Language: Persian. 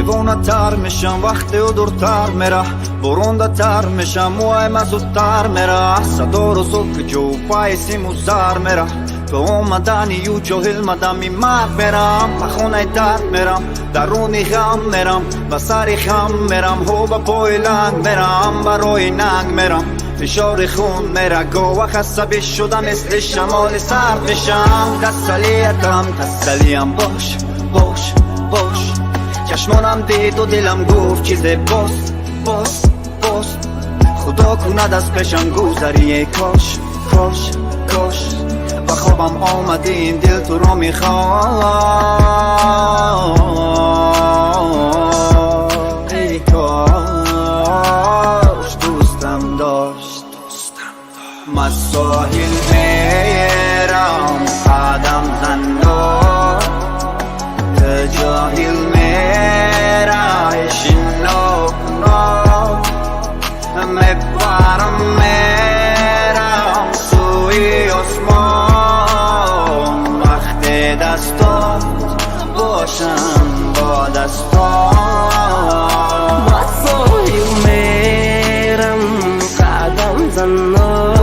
دیوانه تر میشم وقتی او دورتر میره، برونده تر میشم موهایم زودتر میره، صدا رو صبح جو پای سیمو زر میره، تو اومدنی یو جاهل مدمی مرگ میرم، به خونه درد میرم، درونی غم میرم، به سری خم میرم، هو به پای لنگ میرم، برای ننگ میرم، فشار خون میره، گاه خسته شدم مثل شمال سرد میشم. تسلیتم باش باش باش، چشمانم دید و دلم گفت چیز باز خدا کند از پیشم گذری، کاش کاش کاش به خوابم آمده این دل تو رو میخواد، ای کاش دوستم داشت. من ساحل میرم قدم زندان، که جاهل میره شناک میپرم میرم سوی آسمان، وقت دستات باشم با دستان. من ساحل میرم قدم زندان،